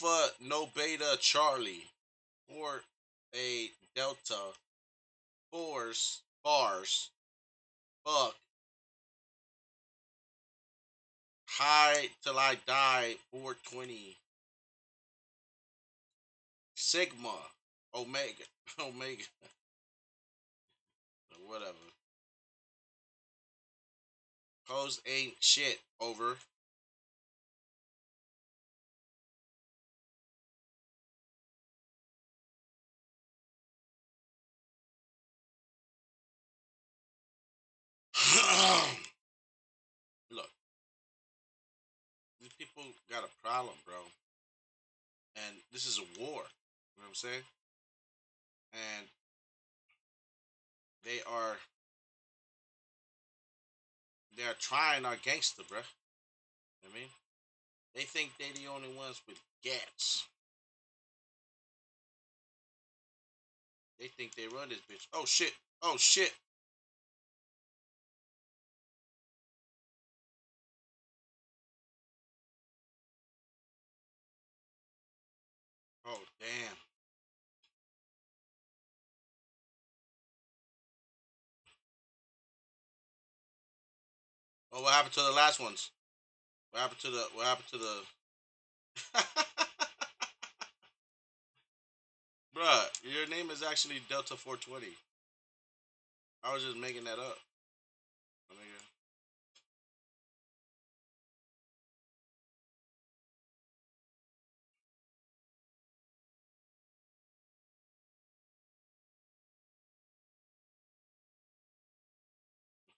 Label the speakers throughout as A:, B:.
A: Alpha No Beta Charlie 4 A Delta Force Bars Buck High Till I Die 420 Sigma Omega Omega whatever. Hoes ain't shit over. Look, these people got a problem, bro. And this is a war. You know what I'm saying? And they are they are trying our gangster, bro. You know what I mean? They think they the only ones with gas. They think they run this bitch. Oh shit. Oh shit. Oh damn. Oh, what happened to the last ones? What happened to the what happened to the Bruh, your name is actually Delta 420. I was just making that up. I mean,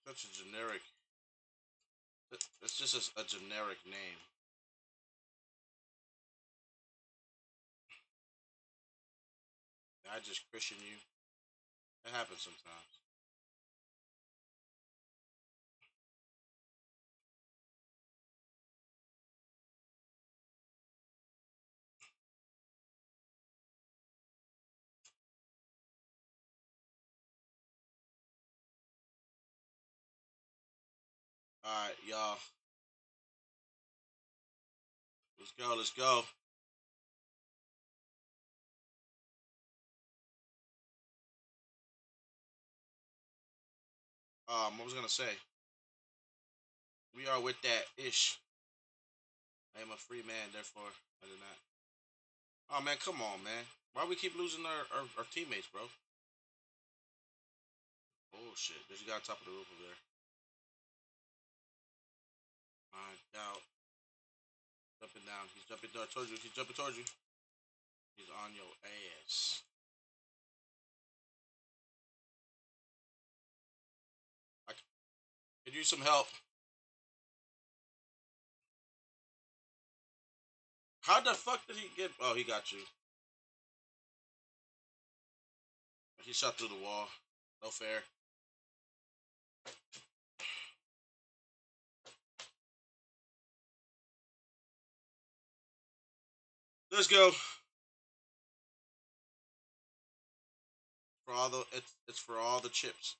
A: such a generic. It's just a generic name. I just Christian you. That happens sometimes. All right, y'all. Let's go. Let's go. What was I gonna say? We are with that ish. I am a free man, therefore I do not. Oh man, come on, man. Why we keep losing our teammates, bro? Oh shit. There's a guy on top of the roof over there. I doubt. Jumping down. He's jumping down towards you. He's jumping towards you. He's on your ass. I could use some help. How the fuck did he get? Oh, he got you. He shot through the wall. No fair. Let's go. For all the it's for all the chips.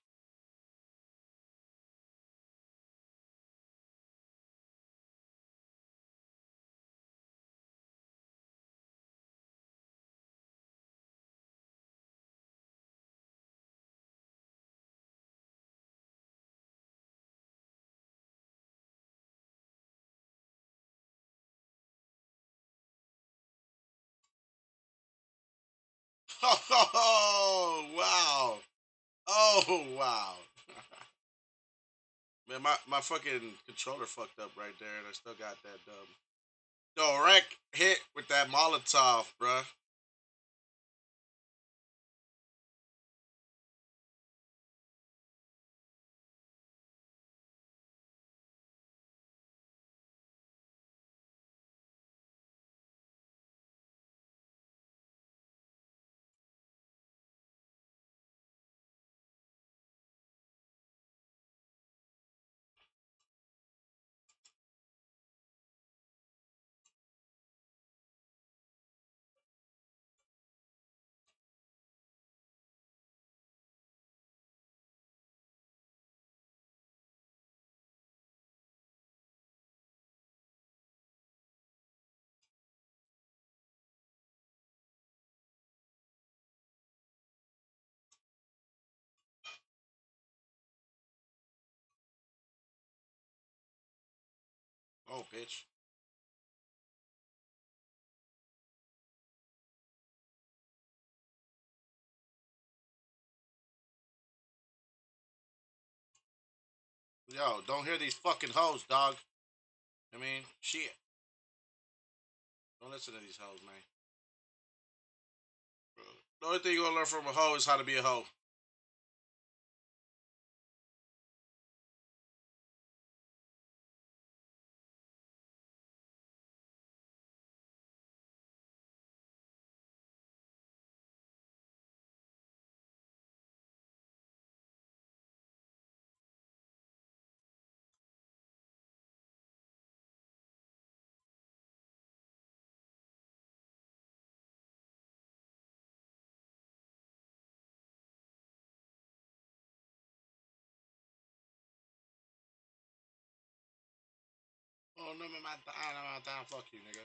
A: Oh wow. Oh wow. Man, my fucking controller fucked up right there, and I still got that direct hit with that Molotov, bruh. Oh, bitch. Yo, don't hear these fucking hoes, dog. I mean, shit. Don't listen to these hoes, man. The only thing you're gonna learn from a hoe is how to be a hoe. Oh, no, man, my time. Fuck you, nigga.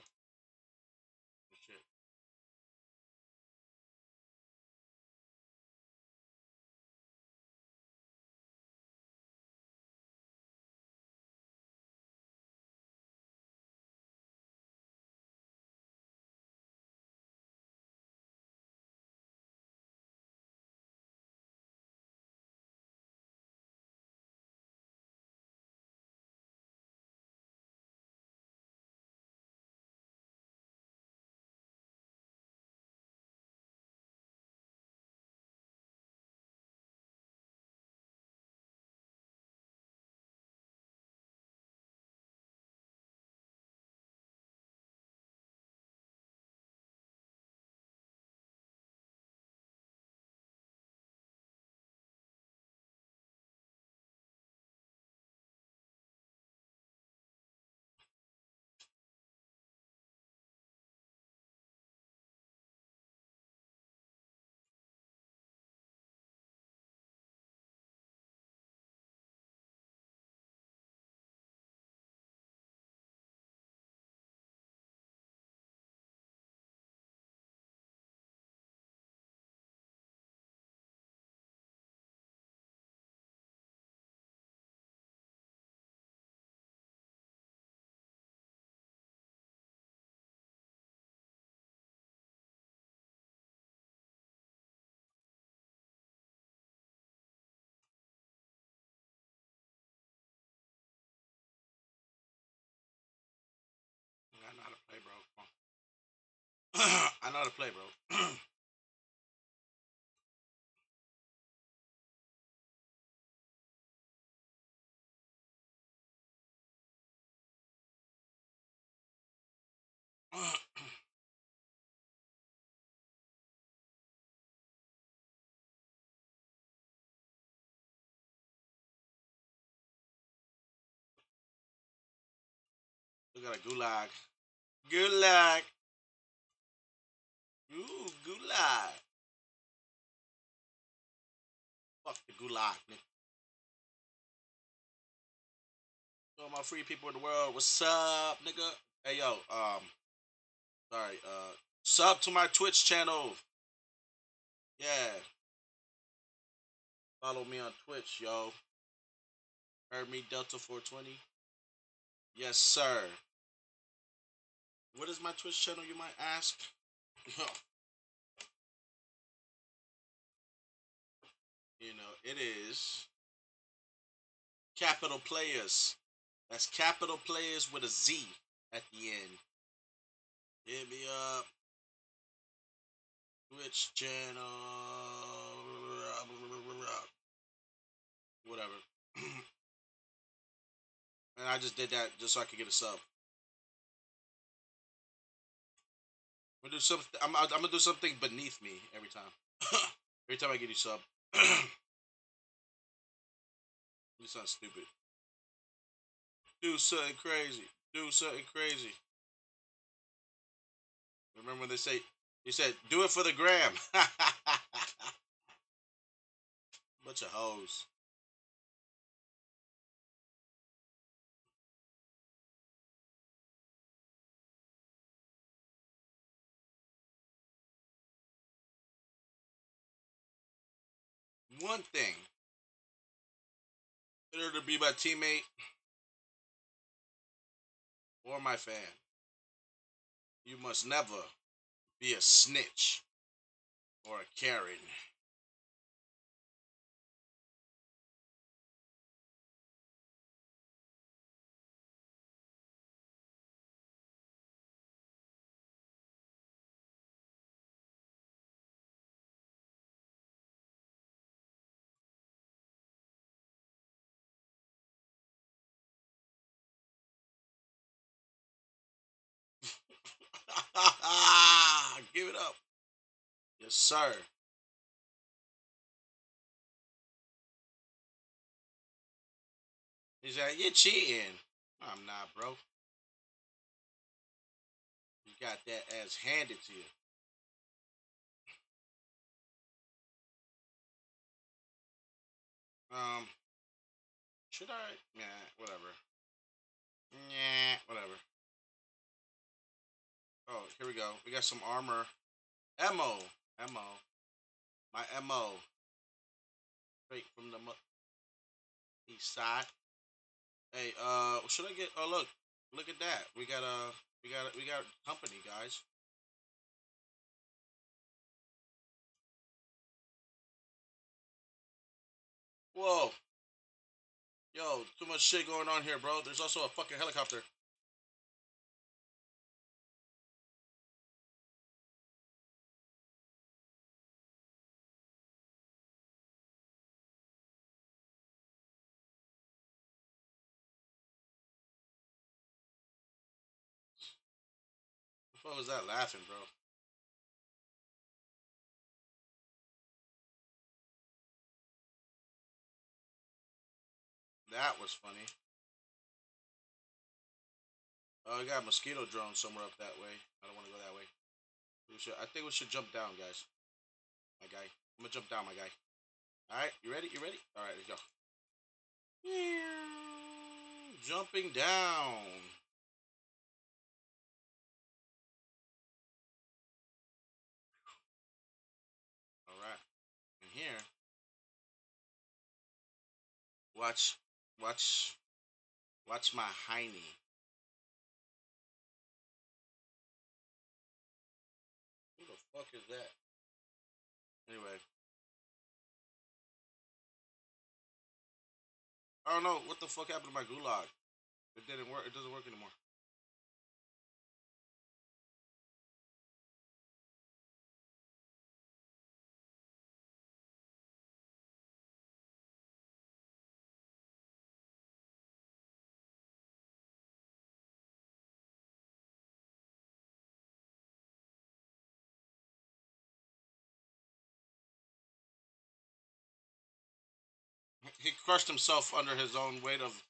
A: Shit. I know how to play, bro. I know how to play, bro. We got a gulag. Gulag. Ooh, gulag. Fuck the gulag, nigga. To all my free people in the world, what's up, nigga? Hey, yo, sorry, sub to my Twitch channel. Yeah, follow me on Twitch, yo. Heard me Delta 420. Yes, sir. What is my Twitch channel, you might ask? You know, it is Capital Players. That's Capital Players with a Z at the end. Hit me up. Twitch channel. Whatever. And I just did that just so I could get a sub. I'm gonna do something. I'm gonna do something beneath me every time. Every time I get you sub. You sound stupid. Do something crazy. Do something crazy. Remember when they say, you said, do it for the gram. Bunch of hoes. One thing, in order to be my teammate, or my fan. You must never be a snitch or a Karen. Give it up. Yes, sir. He's like, you're cheating. I'm not, bro. You got that ass handed to you. Um, should I? Yeah, whatever. Yeah, whatever. Oh, here we go. We got some armor. Mo. Mo. My Mo. Straight from the east side. Hey, should I get? Oh, look. Look at that. We got company, guys. Whoa. Yo, too much shit going on here, bro. There's also a fucking helicopter. What the fuck was that laughing, bro? That was funny. Oh, we got a mosquito drone somewhere up that way. I don't want to go that way. I think we should jump down, guys. My guy. I'm gonna jump down, my guy. All right, you ready? You ready? All right, let's go. Jumping down. All right. And here, watch, watch, watch my hiney. Who the fuck is that? Anyway, I don't know what the fuck happened to my gulag. It didn't work. It doesn't work anymore. He crushed himself under his own weight of.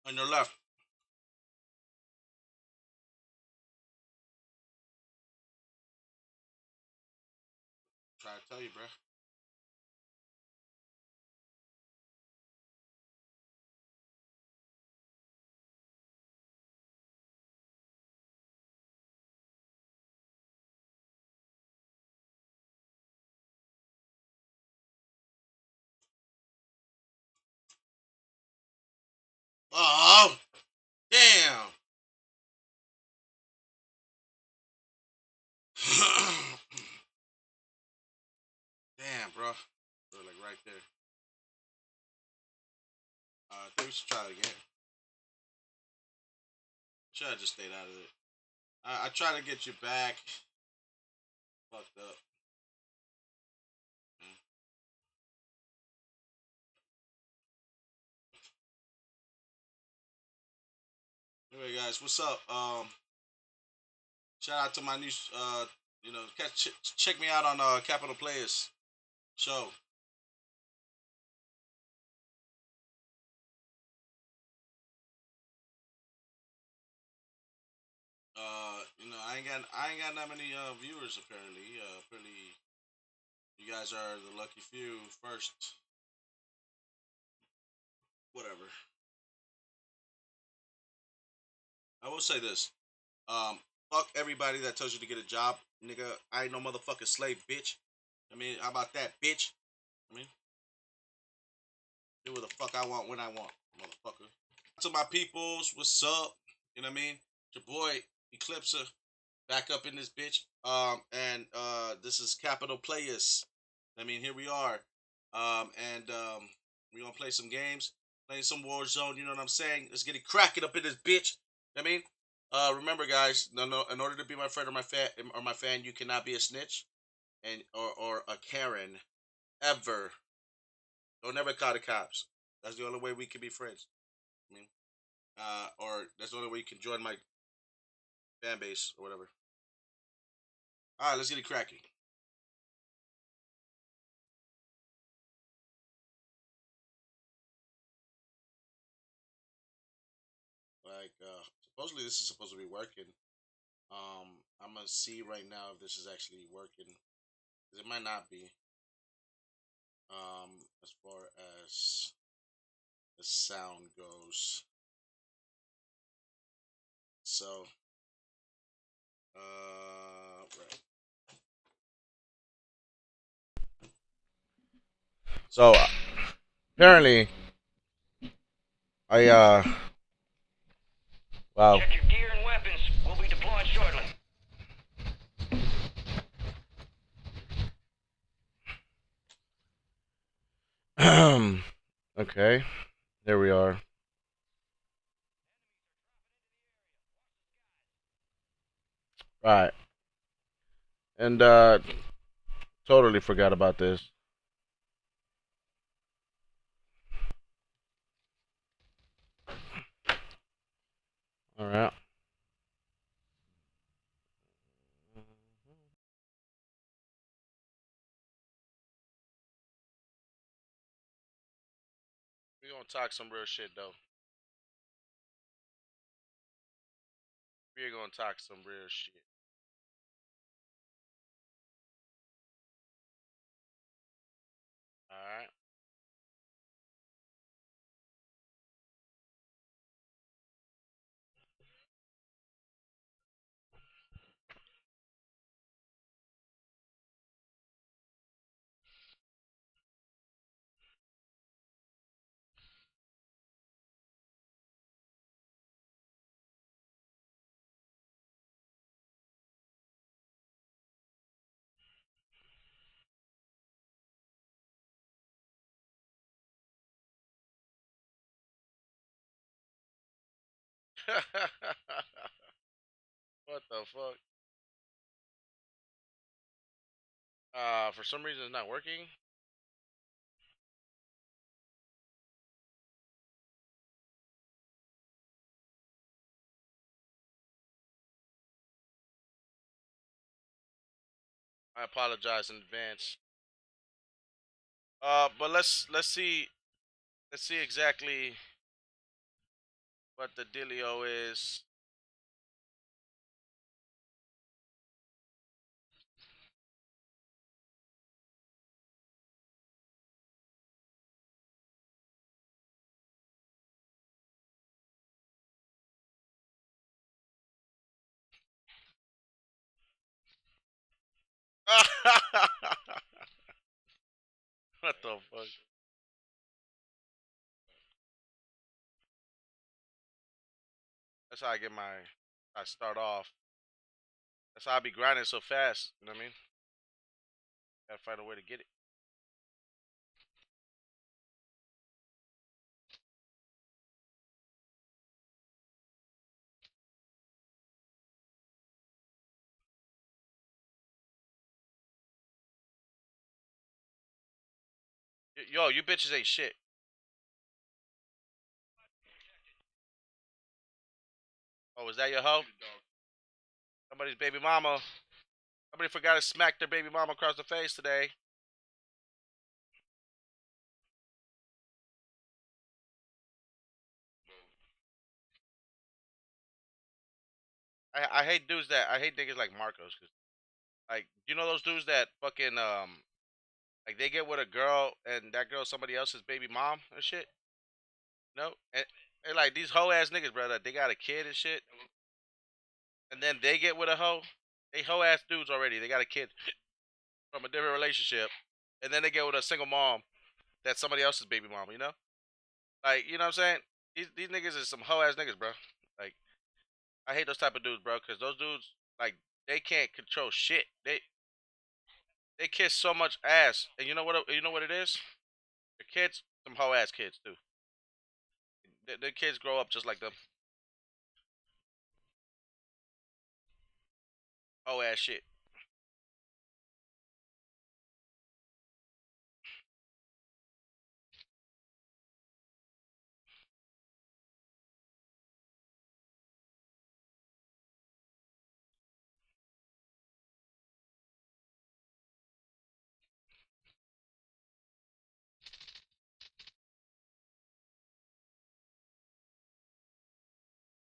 A: On your left. Try to tell you, bro. Oh, damn. Damn, bro. They're like right there. I think we should try it again. Should have just stayed out of it. I try to get you back. Fucked up. Mm. Anyway, guys. guys? What's up? Shout out to my new, check me out on Capital Players show. I ain't got that many viewers apparently. Apparently, you guys are the lucky few. First, whatever. I will say this. Fuck everybody that tells you to get a job, nigga. I ain't no motherfucking slave, bitch. I mean, how about that, bitch? I mean, do what the fuck I want when I want, motherfucker. To my peoples, what's up? You know what I mean? Your boy Eclipser back up in this bitch. And this is Capital Players. I mean, here we are. And we gonna play some games, play some Warzone. You know what I'm saying? Let's get it cracking up in this bitch. You know what I mean, remember, guys, no, in order to be my friend or my fan, you cannot be a snitch and or a Karen ever. Don't ever call the cops. That's the only way we can be friends. I mean, or that's the only way you can join my fan base or whatever. All right, let's get it cracking. Like, supposedly this is supposed to be working. I'm gonna see right now if this is actually working. 'Cause it might not be. As far as the sound goes. So, right. So apparently, I wow.
B: Check your gear and weapons. We'll be deployed shortly.
A: Okay, there we are. Right, and totally forgot about this. All right. We gonna talk some real shit though. We're gonna talk some real shit. All right. What the fuck? For some reason it's not working. I apologize in advance. But let's see exactly what the dealio is. What the fuck? That's how I get my. I start off. That's how I be grinding so fast. You know what I mean? Gotta find a way to get it. Yo, you bitches ain't shit. Oh, was that your hoe? Somebody's baby mama. Somebody forgot to smack their baby mama across the face today. I hate dudes that I hate niggas like Marcos, cause like you know those dudes that fucking like they get with a girl and that girl's somebody else's baby mom and shit. No, and like these hoe ass niggas, brother. They got a kid and shit, and then they get with a hoe. They hoe ass dudes already. They got a kid from a different relationship, and then they get with a single mom that's somebody else's baby mom. You know, like you know what I'm saying? These niggas is some hoe ass niggas, bro. Like I hate those type of dudes, bro, because those dudes like they can't control shit. They kiss so much ass, and you know what it is? The kids, some hoe ass kids too. The kids grow up just like them hoe ass shit.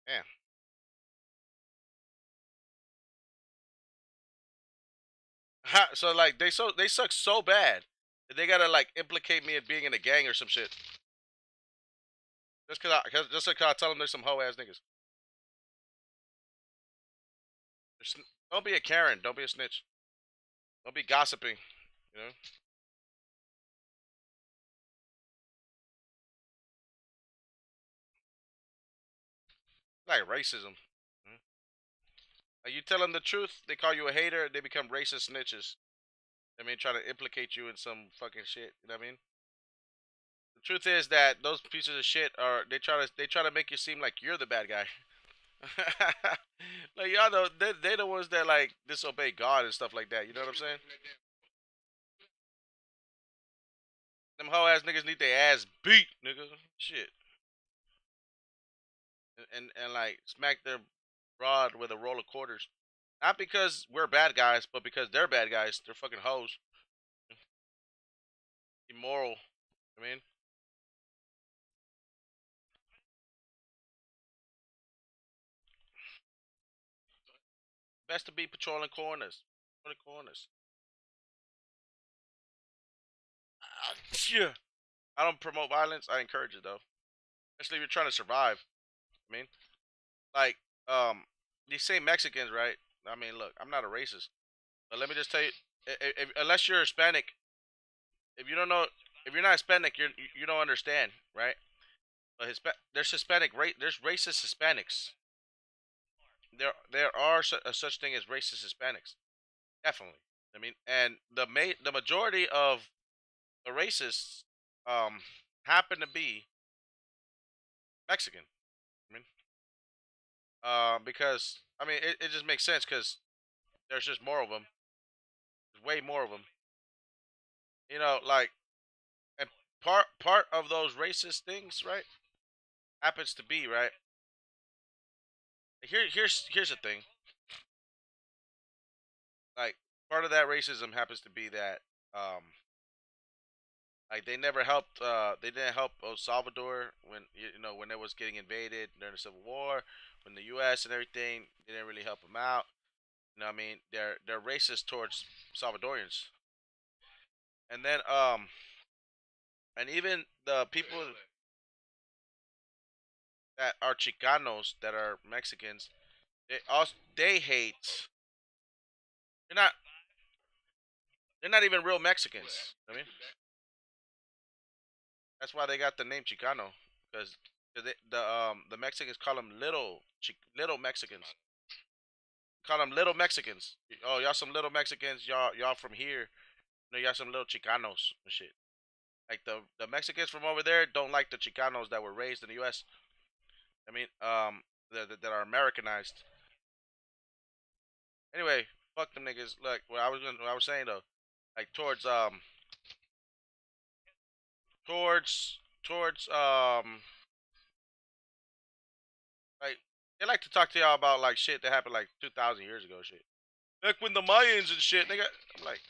A: Yeah. So like they suck so bad that they gotta like implicate me in being in a gang or some shit. Just cause I tell them there's some hoe ass niggas. Don't be a Karen. Don't be a snitch. Don't be gossiping. You know, like racism. Mhm. Like you tell them the truth, they call you a hater. They become racist snitches. I mean, try to implicate you in some fucking shit. You know what I mean? The truth is that those pieces of shit are they try to make you seem like you're the bad guy. Like y'all know they the ones that like disobey God and stuff like that. You know what I'm saying? Them hoe ass niggas need their ass beat, nigga. Shit, and like smack their broad with a roll of quarters. Not because we're bad guys, but because they're bad guys. They're fucking hoes. Immoral. I mean, best to be patrolling corners. Patrolling corners. Yeah. I don't promote violence. I encourage it though, especially if you're trying to survive. I mean, like, um, these same Mexicans, right? I mean, look, I'm not a racist, but let me just tell you, unless you're Hispanic, if you don't know, if you're not Hispanic, you don't understand, right? But there's Hispanic there's racist Hispanics. There are a such thing as racist Hispanics, definitely. I mean, and the majority of the racists um happen to be Mexican. I mean, because I mean it just makes sense because there's just more of them. There's way more of them. You know, like and part of those racist things, right? Happens to be right. Here's the thing. Like part of that racism happens to be that like they never helped. They didn't help El Salvador when you know when it was getting invaded during the Civil War, when the U.S. and everything. They didn't really help them out. You know what I mean? They're racist towards Salvadorians, and then and even the people that are Chicanos that are Mexicans, they hate. They're not they're not even real Mexicans. I mean, that's why they got the name Chicano because the Mexicans call them little Mexicans. Call them little Mexicans. Oh, y'all some little Mexicans. Y'all from here. No, y'all some little Chicanos and shit. Like the Mexicans from over there don't like the Chicanos that were raised in the U.S. I mean, that are Americanized. Anyway, fuck them niggas. Look, what I was saying though, like towards like They like to talk to y'all about like shit that happened like 2,000 years ago. Shit. Back when the Mayans and shit, nigga. I'm like,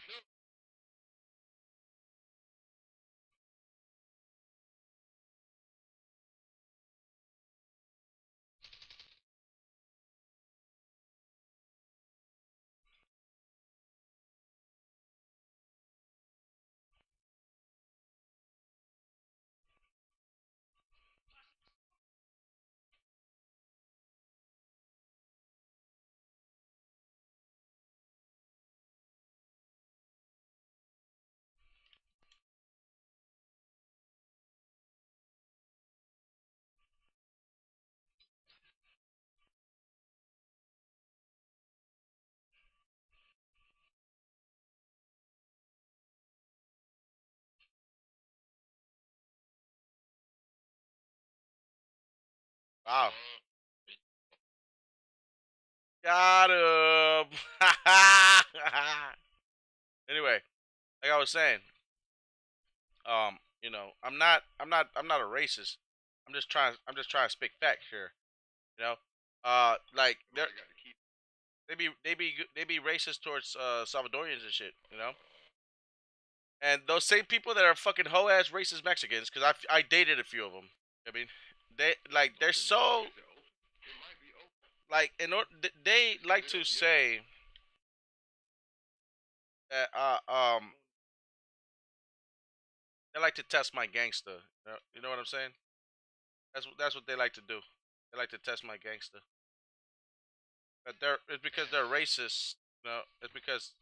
A: wow, got him. Anyway, like I was saying, I'm not a racist. I'm just trying to speak facts here. You know, like they be racist towards Salvadorians and shit. You know, and those same people that are fucking hoe ass racist Mexicans, because I dated a few of them. I mean, they're so like they like to say that they like to test my gangster. You know what I'm saying? That's what they like to do. They like to test my gangster. But it's because they're racist. It's because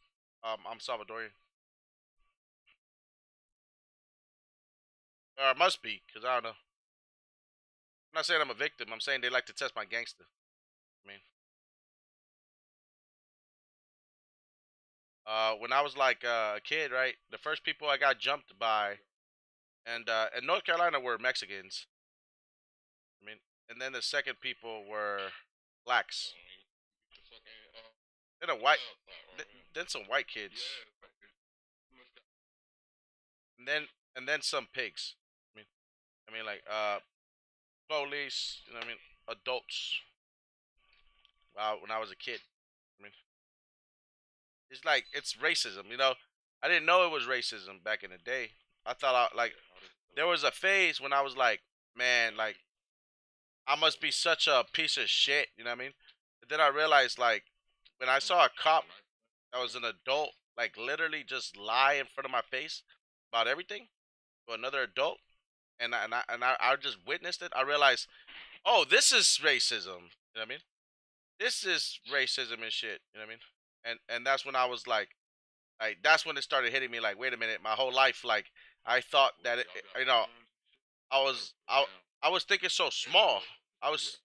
A: I'm Salvadorian. Or it must be, because I don't know. I'm not saying I'm a victim. I'm saying they like to test my gangster. I mean, when I was like a kid, right? The first people I got jumped by, and in North Carolina were Mexicans. I mean, and then the second people were blacks. Then a white, then some white kids, and then some pigs. I mean, like police. You know what I mean? Adults. Wow, when I was a kid. I mean, it's like it's racism. I didn't know it was racism back in the day. I thought like there was a phase when I was like, man, like I must be such a piece of shit. You know what I mean? But then I realized like when I saw a cop that was an adult, like literally just lie in front of my face about everything to another adult, and I just witnessed it. I realized, oh, this is racism. You know what I mean? This is racism and shit. You know what I mean? And that's when I was like that's when it started hitting me. Like, wait a minute, my whole life, like I thought that you know, I was thinking so small. I was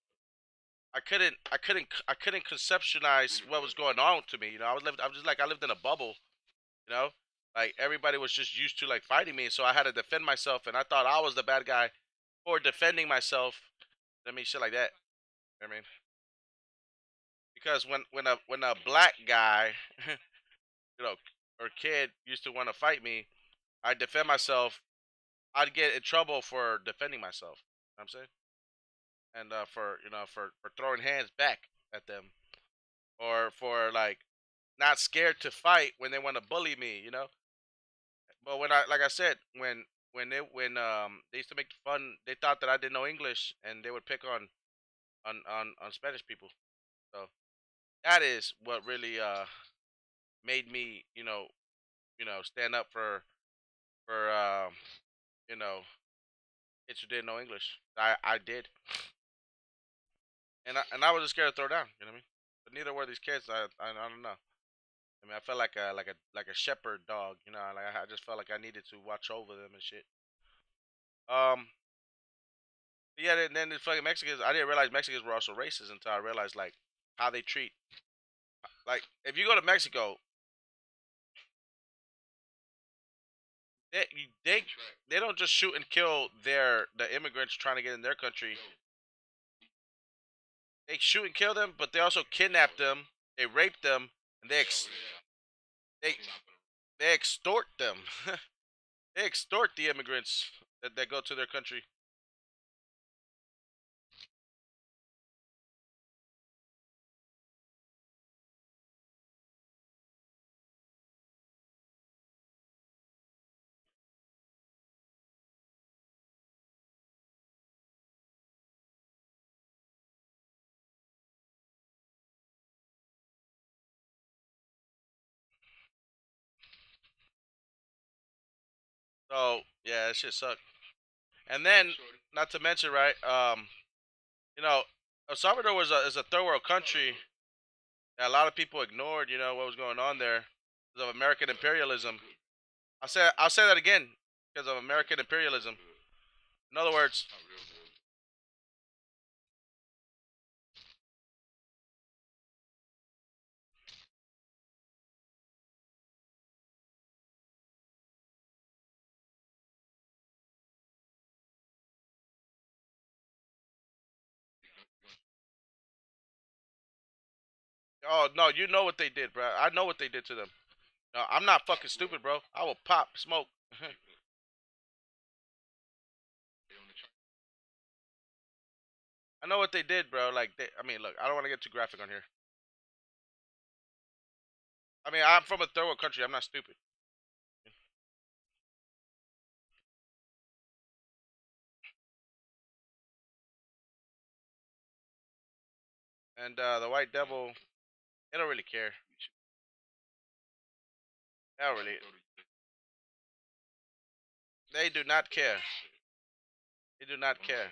A: I couldn't conceptualize what was going on to me. I was just like I lived in a bubble. You know, like everybody was just used to like fighting me, so I had to defend myself, and I thought I was the bad guy for defending myself. I mean, shit like that. I mean, because when a black guy, you know, or kid used to want to fight me, I defend myself. I'd get in trouble for defending myself. You know what I'm saying, and for for throwing hands back at them, or for like not scared to fight when they want to bully me. But when like I said, when they used to make fun, they thought that I didn't know English, and they would pick on Spanish people. So that is what really made me stand up for you know kids who didn't know English. I did, and I was just scared to throw down. You know what I mean? But neither were these kids. I don't know. I mean, I felt like a shepherd dog. Like I just felt like I needed to watch over them and shit. Um, yeah. Then the fucking Mexicans. I didn't realize Mexicans were also racist until I realized like how they treat. Like if you go to Mexico, they they they don't just shoot and kill the immigrants trying to get in their country. They shoot and kill them, but they also kidnap them. They rape them, and they they extort them. They extort the immigrants that go to their country. So yeah, that shit sucked. And then, not to mention, right? You know, El Salvador is a third world country that a lot of people ignored. You know what was going on there because of American imperialism. I'll say that again because of American imperialism. In other words, oh no, you know what they did, bro. I know what they did to them. No, I'm not fucking stupid, bro. I will pop smoke. I know what they did, bro. I mean, look, I don't want to get too graphic on here. I mean, I'm from a third world country. I'm not stupid. And the White Devil, they don't really care. They don't really. They do not care. They do not care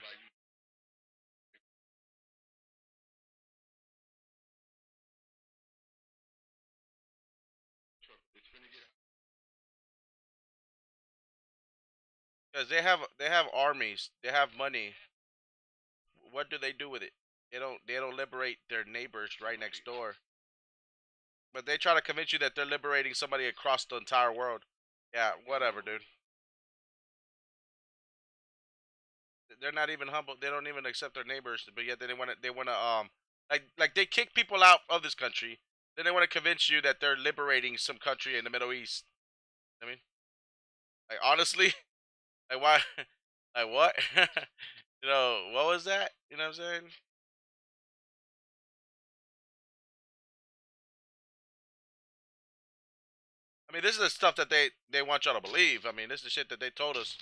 A: because they have armies. They have money. What do they do with it? They don't liberate their neighbors right next door. But they try to convince you that they're liberating somebody across the entire world. Yeah, whatever, dude. They're not even humble. They don't even accept their neighbors, but yet they want to like they kick people out of this country. Then they want to convince you that they're liberating some country in the Middle East. I mean, like honestly, like why, like what? You know what was that? You know what I'm saying? I mean, this is the stuff that they want y'all to believe. I mean, this is the shit that they told us.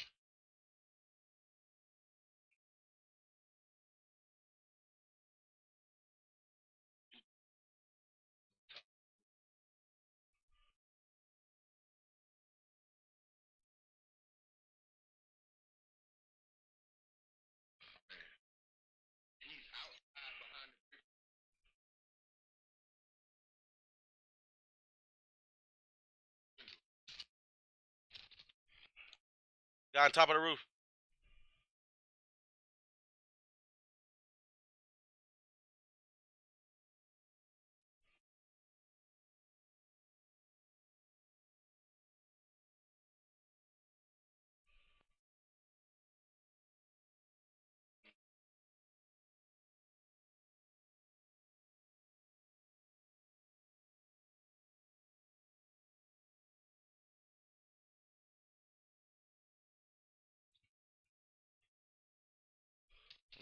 A: Got on top of the roof,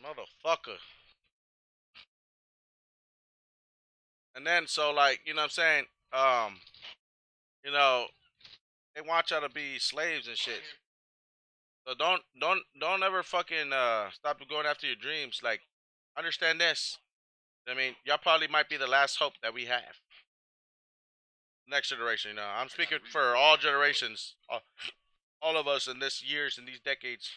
A: motherfucker. And then so like you know what I'm saying? Um, you know they want y'all to be slaves and shit. So don't ever fucking stop going after your dreams. Like understand this. I mean, y'all probably might be the last hope that we have. Next generation, you know. I'm speaking for all generations, all of us in this years and these decades.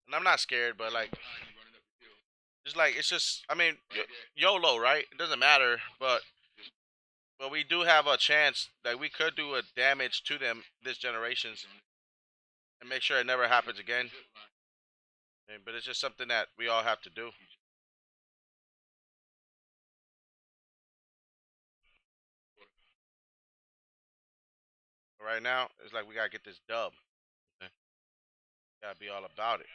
A: And I'm not scared, but like, just like it's just. I mean, YOLO, right? It doesn't matter, but we do have a chance that we could do a damage to them this generations and make sure it never happens again. But it's just something that we all have to do. Right now, it's like we gotta get this dub. Gotta be all about it.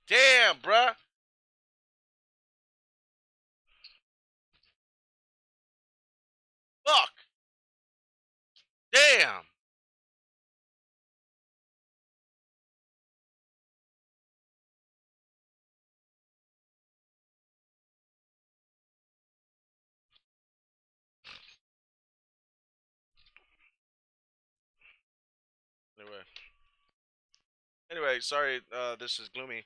A: Damn, bruh. Fuck. Damn. Anyway. Anyway, sorry. This is gloomy.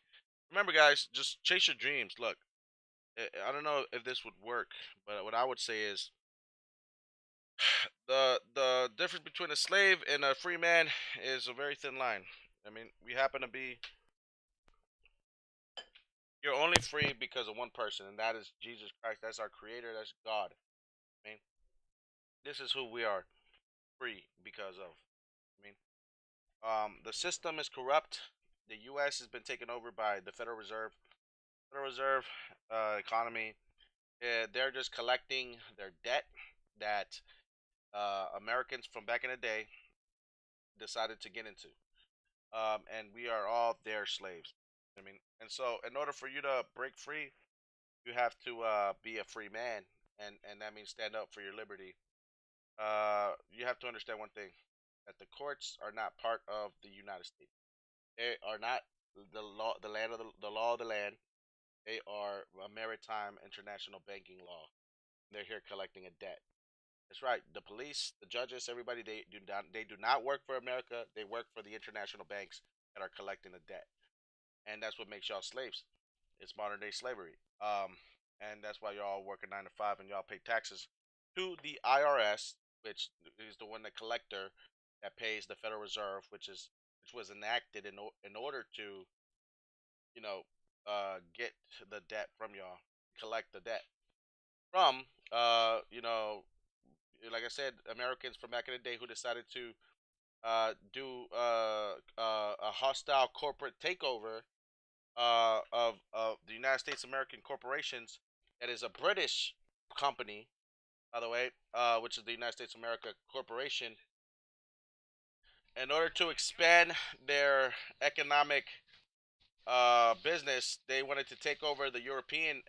A: Remember, guys, just chase your dreams. Look, I don't know if this would work, but what I would say is the difference between a slave and a free man is a very thin line. I mean, we happen to be. You're only free because of one person, and that is Jesus Christ. That's our Creator. That's God. I mean, this is who we are free because of. I mean, the system is corrupt. The U.S. has been taken over by the Federal Reserve. Federal Reserve economy. They're just collecting their debt that Americans from back in the day decided to get into, and we are all their slaves. I mean, and so in order for you to break free, you have to be a free man, and that means stand up for your liberty. You have to understand one thing: that the courts are not part of the United States. They are not the law, the land of the law of the land. They are a maritime international banking law. They're here collecting a debt. That's right. The police, the judges, everybody, they do not work for America. They work for the international banks that are collecting the debt, and that's what makes y'all slaves. It's modern day slavery. And that's why y'all work a 9 to 5 and y'all pay taxes to the IRS, which is the one the collector that pays the Federal Reserve, which was enacted in order to you know get the debt from y'all, collect the debt from like I said, Americans from back in the day who decided to do a hostile corporate takeover of the United States American corporations. That is a British company, by the way, which is the United States America Corporation. In order to expand their economic business, they wanted to take over the European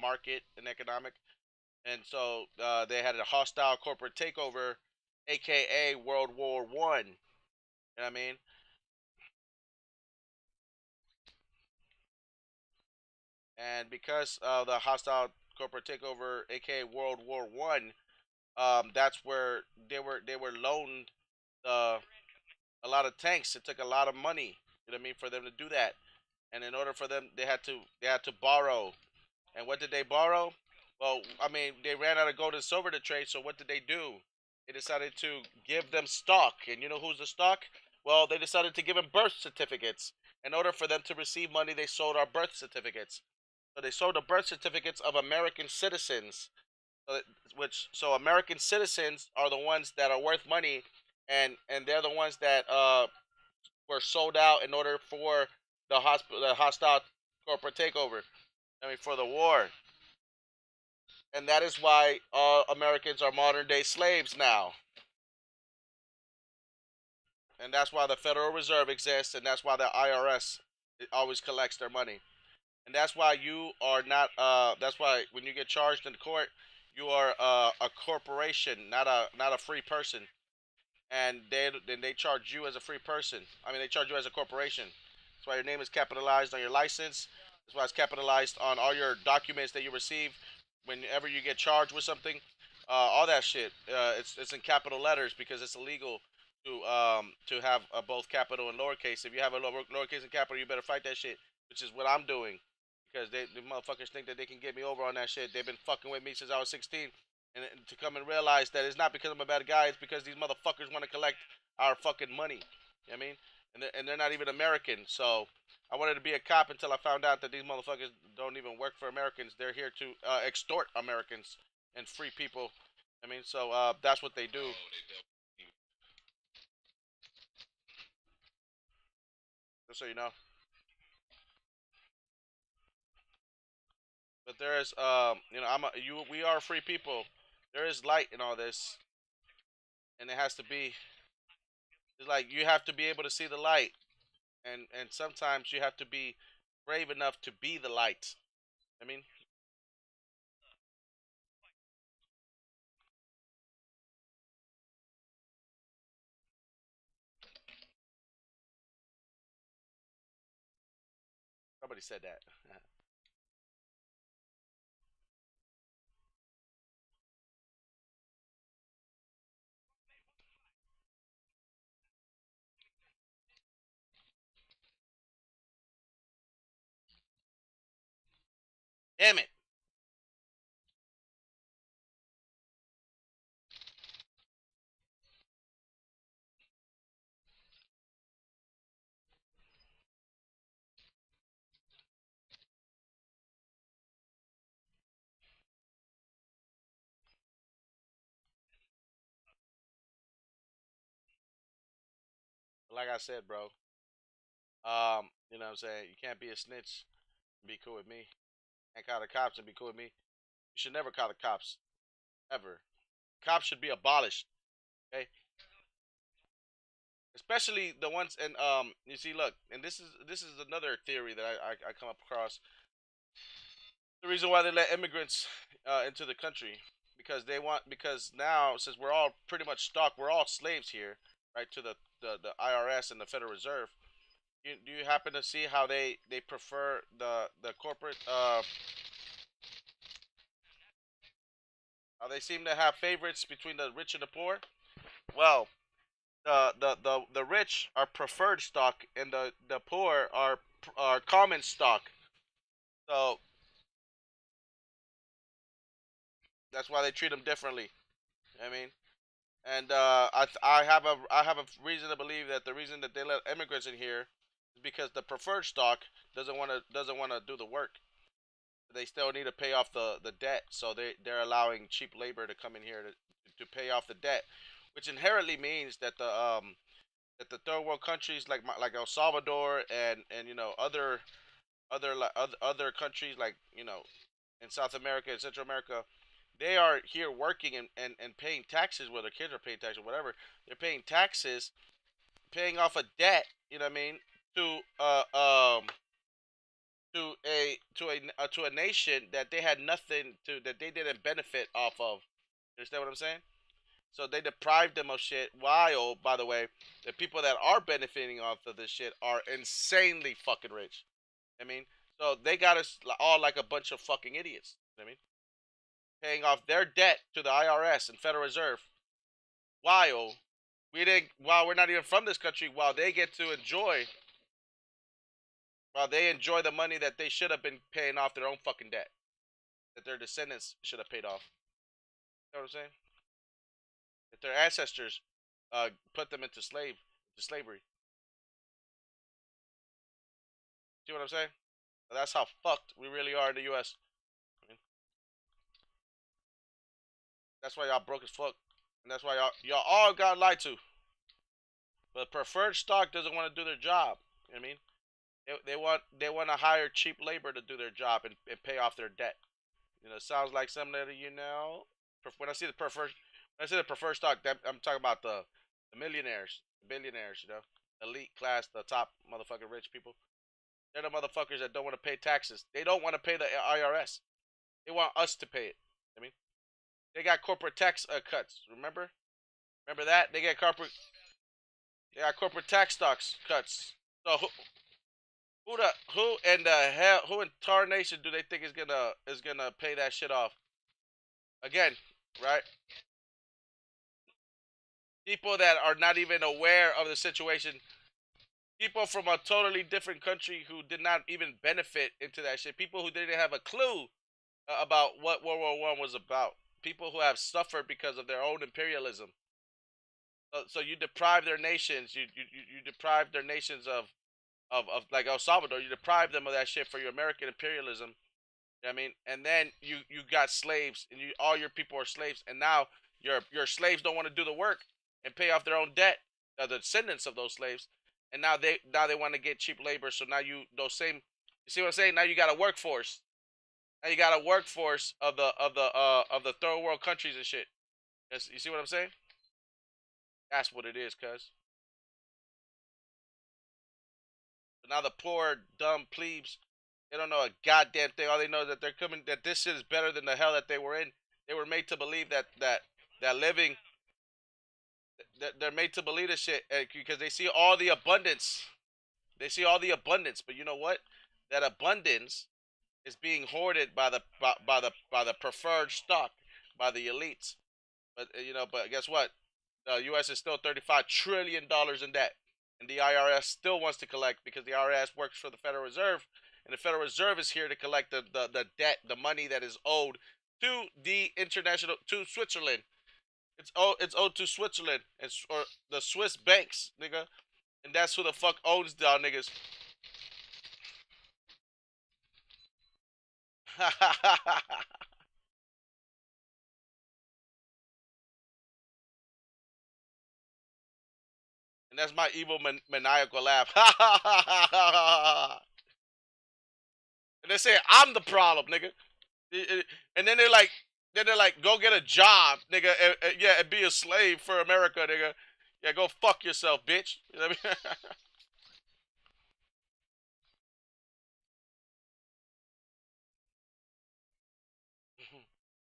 A: market and economic, and so they had a hostile corporate takeover, aka World War One. You know what I mean? And because of the hostile corporate takeover, aka World War One, that's where they were loaned uh, a lot of tanks. It took a lot of money. You know what I mean, for them to do that. And in order for them, they had to borrow. And what did they borrow? Well, I mean, they ran out of gold and silver to trade. So what did they do? They decided to give them stock. And you know who's the stock? Well, they decided to give them birth certificates. In order for them to receive money, they sold our birth certificates. So they sold the birth certificates of American citizens. So American citizens are the ones that are worth money, and they're the ones that were sold out in order for the hostile corporate takeover. I mean, for the war, and that is why all Americans are modern day slaves now, and that's why the Federal Reserve exists, and that's why the IRS always collects their money, and that's why you are not. That's why when you get charged in court, you are a corporation, not a free person, and then they charge you as a free person. I mean, they charge you as a corporation. That's why your name is capitalized on your license. That's why it's capitalized on all your documents that you receive whenever you get charged with something. All that shit. It's in capital letters because it's illegal to have both capital and lowercase. If you have a lowercase and capital, you better fight that shit. Which is what I'm doing because the motherfuckers think that they can get me over on that shit. They've been fucking with me since I was 16, and to come and realize that it's not because I'm a bad guy. It's because these motherfuckers want to collect our fucking money. You know what I mean? And they're not even American. So I wanted to be a cop until I found out that these motherfuckers don't even work for Americans. They're here to extort Americans and free people. I mean, so that's what they do. Just so you know. But there is, we are free people. There is light in all this, and it has to be. It's like you have to be able to see the light, and sometimes you have to be brave enough to be the light. I mean, somebody said that. Damn it! Like I said, bro. You know what I'm saying? You can't be a snitch and be cool with me. Can't call the cops and be cool with me. You should never call the cops. Ever. Cops should be abolished. Okay? Especially the ones and you see look, and this is another theory that I come up across. The reason why they let immigrants into the country because now since we're all pretty much stuck, we're all slaves here, right, to the IRS and the Federal Reserve. Do you happen to see how they prefer the corporate how they seem to have favorites between the rich and the poor? Well, the rich are preferred stock and the poor are common stock. So that's why they treat them differently. I mean, and I have a reason to believe that the reason that they let immigrants in here is because the preferred stock doesn't want to do the work. They still need to pay off the debt, so they're allowing cheap labor to come in here to pay off the debt, which inherently means that the third world countries like El Salvador and other countries like in South America and Central America, they are here working and paying taxes, whether kids are paying taxes or whatever. They're paying taxes, paying off a debt. You know what I mean? To to a nation that they had nothing to that they didn't benefit off of. You understand what I'm saying? So they deprived them of shit. While, by the way, the people that are benefiting off of this shit are insanely fucking rich. I mean, so they got us all like a bunch of fucking idiots. You know what I mean, paying off their debt to the IRS and Federal Reserve, while while we're not even from this country, while they enjoy the money that they should have been paying off their own fucking debt, that their descendants should have paid off. You know what I'm saying? That their ancestors put them into slavery. See what I'm saying? That's how fucked we really are in the U.S. I mean, that's why y'all broke as fuck, and that's why y'all all got lied to. But preferred stock doesn't want to do their job. You know what I mean? They want to hire cheap labor to do their job and pay off their debt. Sounds like something that when I see the preferred stock, I'm talking about the millionaires, the billionaires, elite class, the top motherfucking rich people. They're the motherfuckers that don't want to pay taxes. They don't want to pay the IRS. They want us to pay it. I mean, they got corporate tax cuts. Remember that they got corporate tax stocks cuts. So who in tarnation do they think is gonna pay that shit off again? Right? People that are not even aware of the situation. People from a totally different country who did not even benefit into that shit. People who didn't have a clue about what World War I was about. People who have suffered because of their own imperialism. So you deprive their nations. You deprive their nations of like El Salvador. You deprive them of that shit for your American imperialism. You know what I mean? And then you got slaves, and all your people are slaves, and now your slaves don't want to do the work and pay off their own debt. The descendants of those slaves, and now they want to get cheap labor. So now you see what I'm saying? Now you got a workforce. Now you got a workforce of the third world countries and shit. You see what I'm saying? That's what it is, cuz. So now the poor dumb plebes They don't know a goddamn thing. All they know is that they're coming. That this shit is better than the hell that they were in. They were made to believe that living. They're made to believe this shit because they see all the abundance. They see all the abundance, but you know what? That abundance is being hoarded by the preferred stock, by the elites. But but guess what? The U.S. is still $35 trillion in debt, and the IRS still wants to collect because the IRS works for the Federal Reserve, and the Federal Reserve is here to collect the debt, the money that is owed to the international to Switzerland. It's owed to Switzerland or the Swiss banks, nigga, and that's who the fuck owns y'all niggas. And that's my evil maniacal laugh. And they say I'm the problem, nigga. And then they're like, go get a job, nigga. Yeah, and be a slave for America, nigga. Yeah, go fuck yourself, bitch. You know what I mean?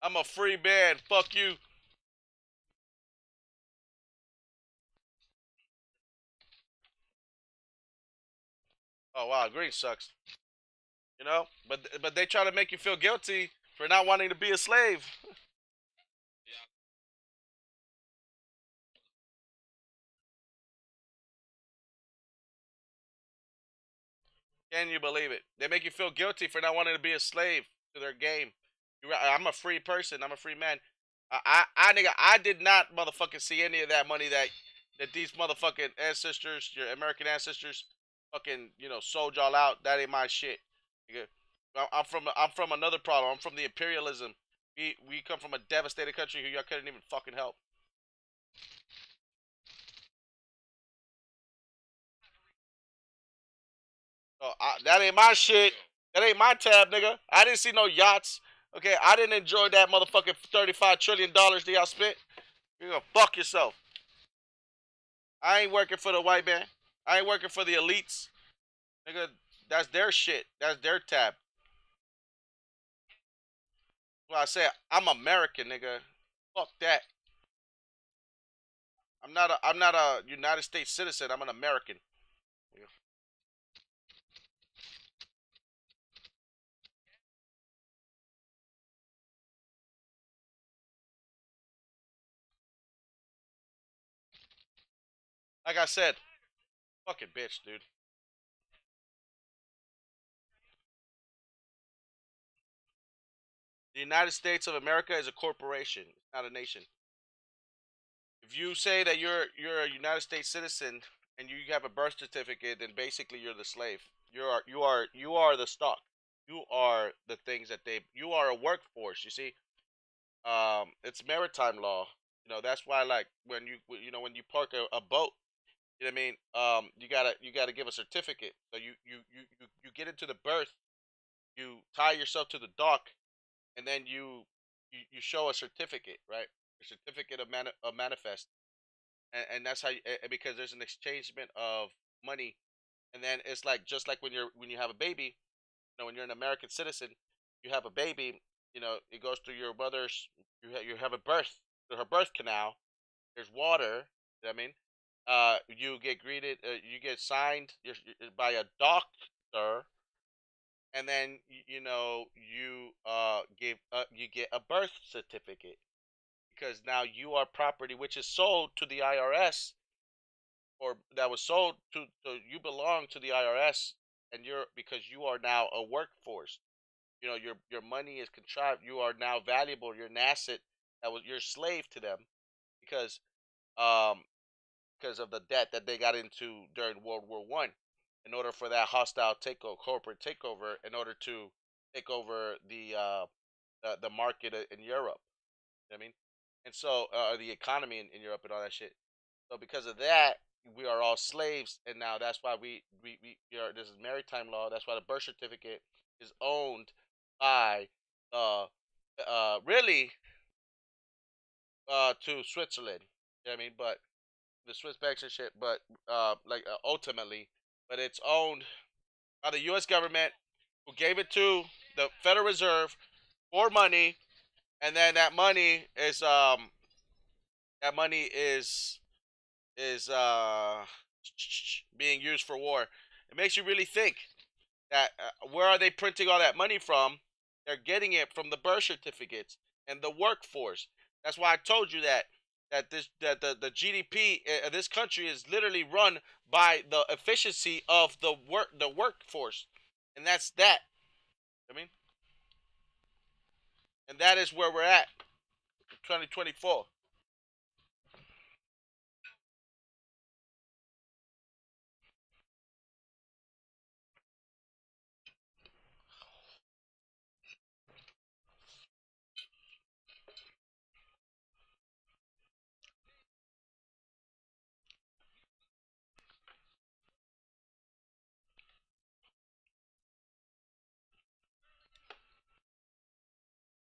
A: I'm a free man. Fuck you. Oh wow, green sucks. But they try to make you feel guilty for not wanting to be a slave. Can you believe it? They make you feel guilty for not wanting to be a slave to their game. I'm a free person. I'm a free man. Nigga, I did not motherfucking see any of that money that these motherfucking ancestors, your American ancestors, fucking sold y'all out. That ain't my shit. Nigga. I'm from another problem. I'm from the imperialism. We come from a devastated country who y'all couldn't even fucking help. Oh, that ain't my shit. That ain't my tab, nigga. I didn't see no yachts. Okay, I didn't enjoy that motherfucking $35 trillion that y'all spent. You gonna fuck yourself. I ain't working for the white man. I ain't working for the elites, nigga. That's their shit. That's their tab. Well, I say I'm American, nigga. Fuck that. I'm not a United States citizen. I'm an American. Like I said, fucking bitch, dude. The United States of America is a corporation. It's not a nation. If you say that you're a United States citizen and you have a birth certificate, then basically you're the slave. You are the stock. You are the things that they. You are a workforce. You see, it's maritime law. That's why like when you park a boat. You know what I mean? You gotta give a certificate. So you get into the berth. You tie yourself to the dock, and then you show a certificate, right? A certificate of manifest, and that's how because there's an exchangement of money, and then it's like just like when you have a baby, when you're an American citizen, you have a baby, it goes through your mother's, you have a birth through her birth canal. There's water. You know what I mean, you get greeted, you get signed by a doctor, and then you get a birth certificate because now you are property which is sold to the IRS, or that was sold to, so you belong to the IRS, and you're because you are now a workforce. Your money is contrived. You are now valuable. You're an asset you're a slave to them because um because of the debt that they got into during World War I. In order for that hostile takeover, corporate takeover, in order to take over the market in Europe. You know what I mean, and so the economy in Europe and all that shit. So because of that, we are all slaves, and now that's why we are. This is maritime law. That's why the birth certificate is owned by really to Switzerland. You know what I mean, but the Swiss banks and shit. But ultimately, but it's owned by the U.S. government. who gave it to the Federal Reserve for money, and then that money is being used for war. It makes you really think that where are they printing all that money from? They're getting it from the birth certificates and the workforce. That's why I told you that the GDP of this country is literally run by the efficiency of the workforce, and that's that. I mean, and that is where we're at, 2024.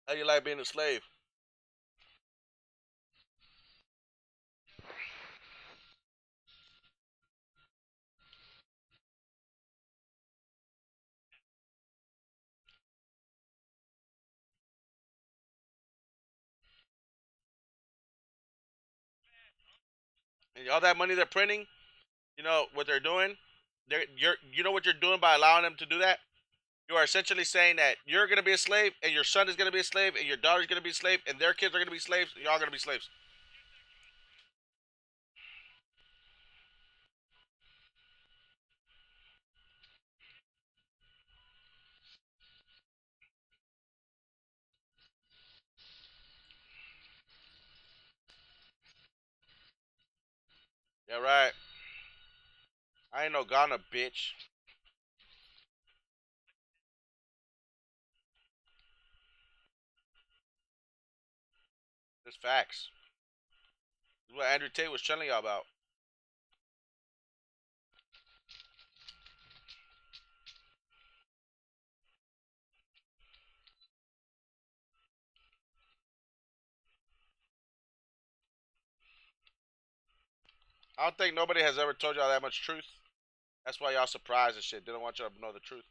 A: How you like being a slave? And all that money they're printing, you know what they're doing? You know what you're doing by allowing them to do that? You are essentially saying that you're going to be a slave, and your son is going to be a slave, and your daughter's going to be a slave, and their kids are going to be slaves, and y'all going to be slaves. Yeah, right. I ain't no Ghana, bitch. It's facts. This is what Andrew Tate was telling y'all about. I don't think nobody has ever told y'all that much truth. That's why y'all surprised and shit. They don't want y'all to know the truth.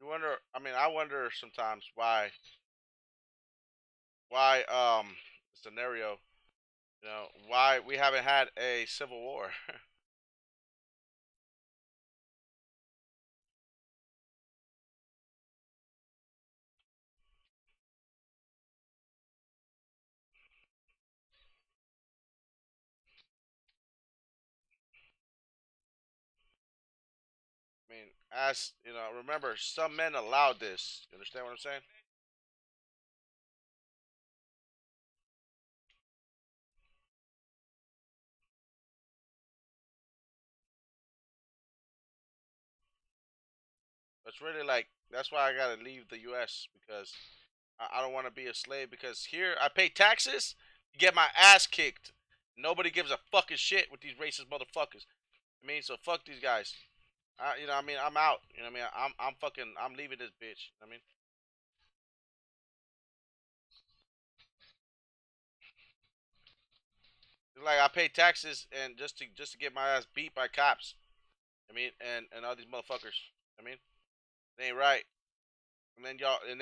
A: You wonder. I mean, I wonder sometimes why scenario. You know, why we haven't had a civil war. I mean, as you know, remember some men allowed this. You understand what I'm saying? It's really like that's why I gotta leave the U.S. because I don't want to be a slave. Because here I pay taxes, get my ass kicked. Nobody gives a fucking shit with these racist motherfuckers. I mean, so fuck these guys. I mean, I'm out. You know what I mean? I'm leaving this bitch. I mean, it's like I pay taxes and just to get my ass beat by cops. I mean, and all these motherfuckers. I mean, they ain't right. And then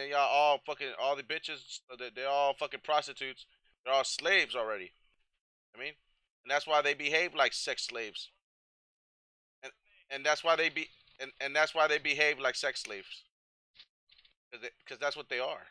A: y'all all fucking all the bitches. They all fucking prostitutes. They're all slaves already. I mean, and that's why they behave like sex slaves. And and that's why they be and that's why they behave like sex slaves. Because that's what they are.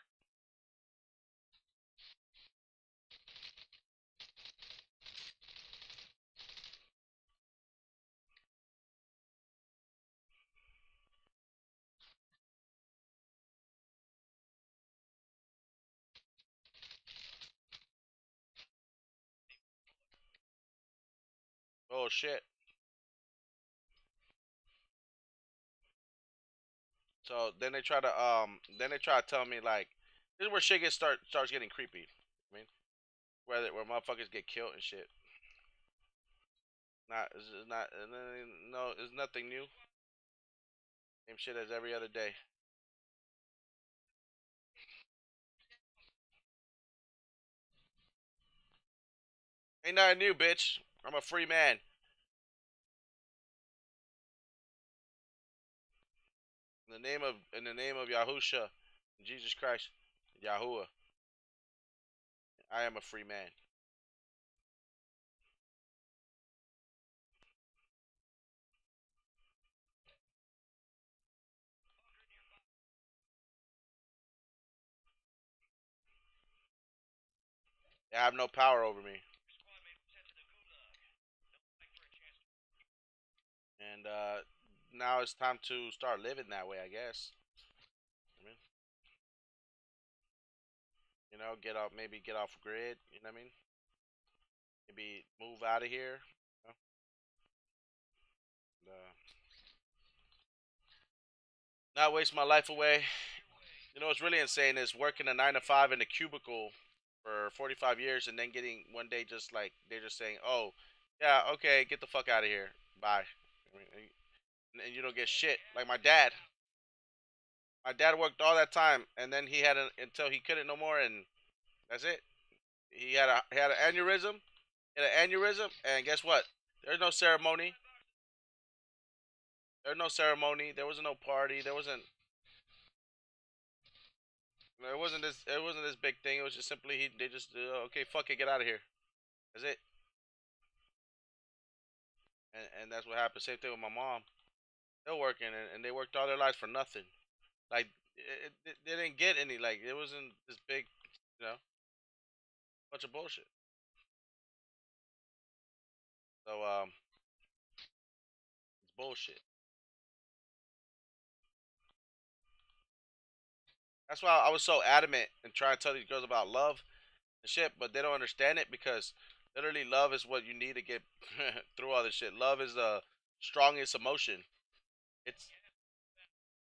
A: Bullshit. So then they try to tell me like this is where shit starts getting creepy. I mean, where motherfuckers get killed and shit. Not no, it's nothing new. Same shit as every other day. Ain't nothing new, bitch. I'm a free man. In the name of Yahusha, Jesus Christ, Yahuwah, I am a free man. They have no power over me. And now it's time to start living that way, I guess. I mean, maybe get off grid. You know what I mean? Maybe move out of here. You know? Not waste my life away. You know what's really insane is working a 9 to 5 in a cubicle for 45 years and then getting one day just like they're just saying, "Oh, yeah, okay, get the fuck out of here, bye," I mean, and you don't get shit. Like my dad. My dad worked all that time, and then he had until he couldn't no more, and that's it. He had an aneurysm. He had an aneurysm, and guess what? There's no ceremony. There's no ceremony. There wasn't no party. There wasn't this big thing. It was just simply they just okay, fuck it, get out of here. That's it. And that's what happened. Same thing with my mom. They're working, and they worked all their lives for nothing. Like they didn't get any. Like it wasn't this big, you know, bunch of bullshit. So it's bullshit. That's why I was so adamant and trying to tell these girls about love and shit, but they don't understand it because literally love is what you need to get through all this shit. Love is the strongest emotion. It's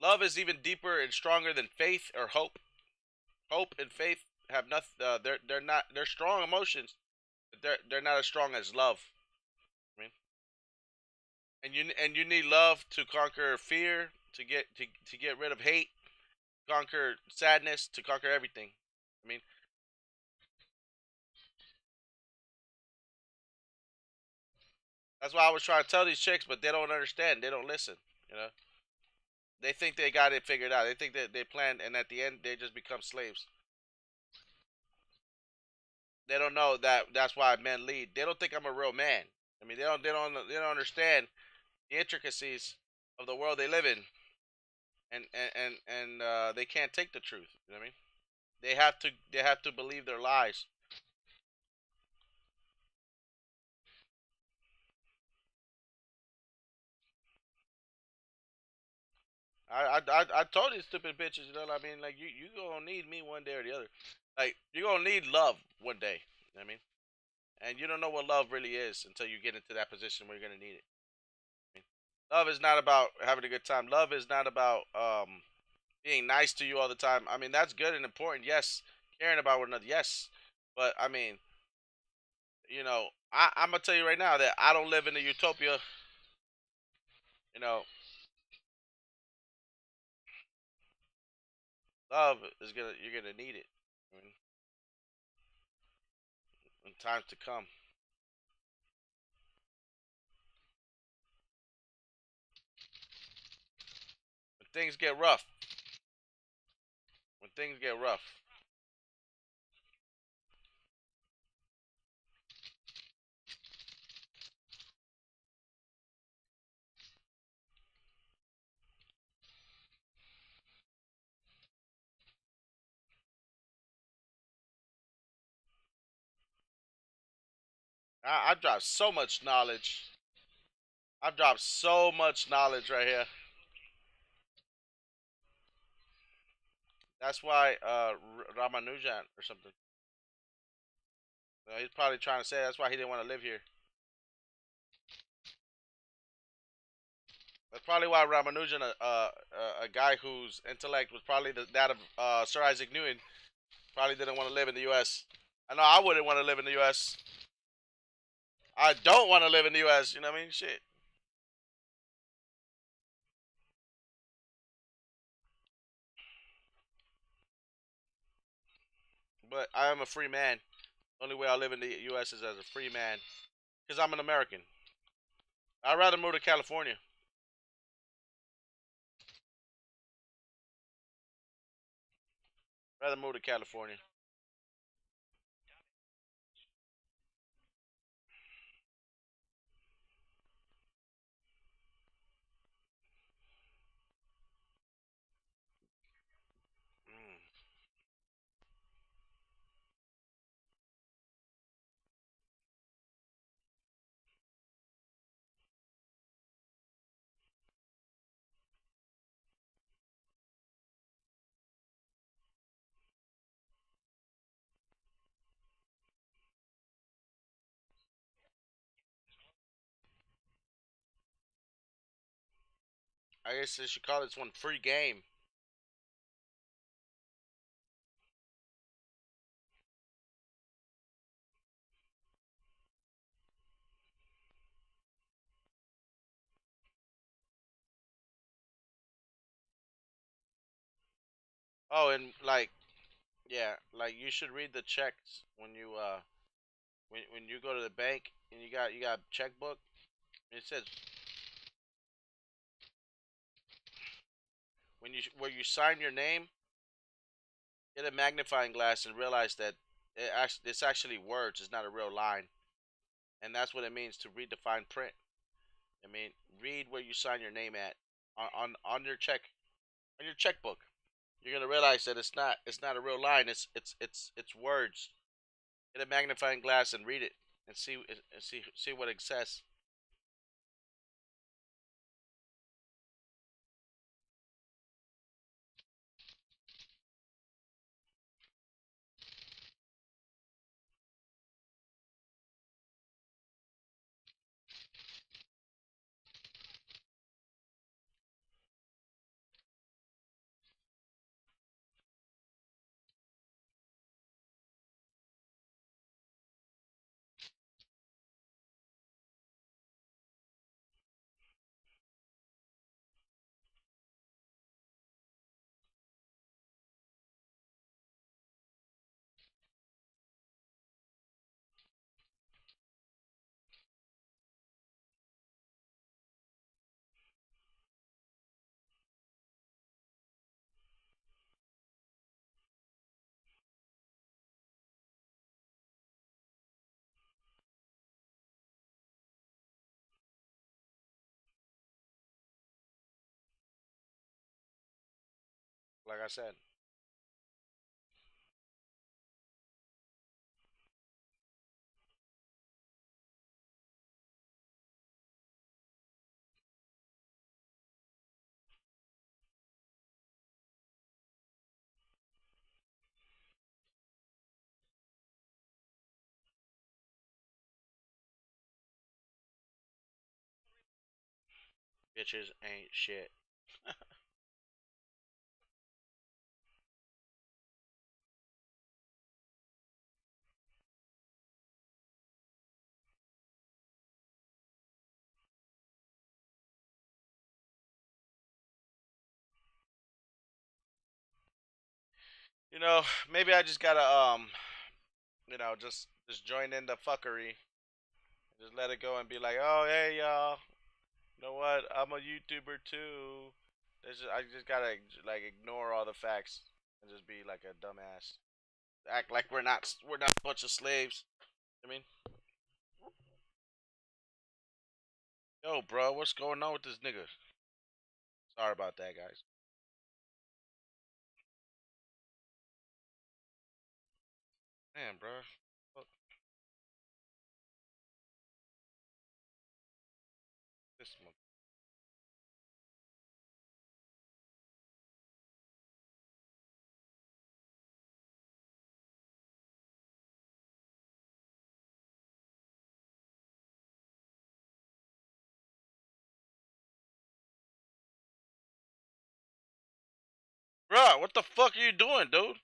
A: love is even deeper and stronger than faith or hope. Hope and faith have nothing. They're strong emotions, but they're not as strong as love. I mean, and you need love to conquer fear, to get rid of hate, conquer sadness, to conquer everything. I mean, that's why I was trying to tell these chicks, but they don't understand. They don't listen. You know, they think they got it figured out. They think that they planned, and at the end, they just become slaves. They don't know that that's why men lead. They don't think I'm a real man. I mean, they don't understand the intricacies of the world they live in, and they can't take the truth. You know what I mean? They have to believe their lies. I told these stupid bitches, you know what I mean? Like you gonna need me one day or the other. Like you gonna need love one day. You know what I mean? And you don't know what love really is until you get into that position where you're gonna need it. I mean, love is not about having a good time. Love is not about being nice to you all the time. I mean, that's good and important. Yes, caring about one another. Yes, but I mean, I'm gonna tell you right now that I don't live in a utopia. You know, love is gonna you're gonna need it. I mean, in times to come, when things get rough. When things get rough. I dropped so much knowledge. I've dropped so much knowledge right here. That's why Ramanujan or something. He's probably trying to say that's why he didn't want to live here. That's probably why Ramanujan, a guy whose intellect was probably that of Sir Isaac Newton, probably didn't want to live in the U.S. I know I wouldn't want to live in the U.S. I don't want to live in the U.S. You know what I mean? Shit. But I am a free man. Only way I live in the U.S. is as a free man, because I'm an American. I'd rather move to California. Rather move to California. Mm. I guess they should call this one free game. Oh, and like, yeah, like you should read the checks when you when you go to the bank and you got a checkbook. It says when you where you sign your name, get a magnifying glass and realize that it's actually words. It's not a real line, and that's what it means to read the fine print. I mean, read where you sign your name at on your checkbook. You're gonna realize that it's not a real line. It's words. Get a magnifying glass and read it and see what it says. Like I said, bitches ain't shit. You know, maybe I just gotta just join in the fuckery. Just let it go and be like, oh hey y'all, you know what? I'm a YouTuber too. I just gotta like ignore all the facts and just be like a dumbass. Act like we're not a bunch of slaves. I mean, yo, bro, what's going on with this nigga? Sorry about that, guys. Man, bro, fuck this one. Bro, what the fuck are you doing, dude?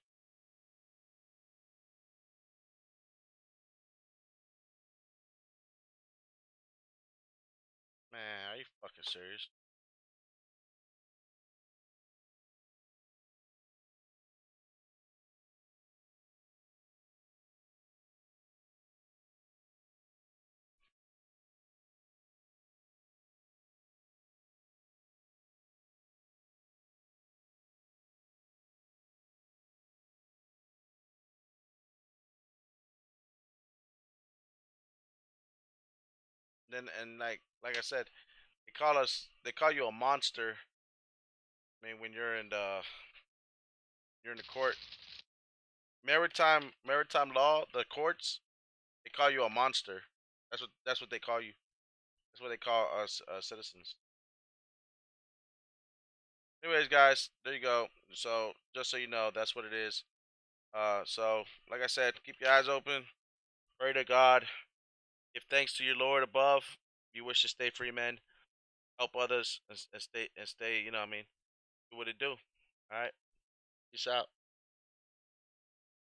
A: Man, are you fucking serious? Then and like I said, they call you a monster. I mean, when you're in the court, maritime law, the courts, they call you a monster. That's what they call you. That's what they call us citizens. Anyways, guys, there you go. So just so you know, that's what it is. So like I said, keep your eyes open. Pray to God. Give thanks to your Lord above. If you wish to stay free, man. Help others and stay. You know what I mean? Do what it do. All right. Peace out.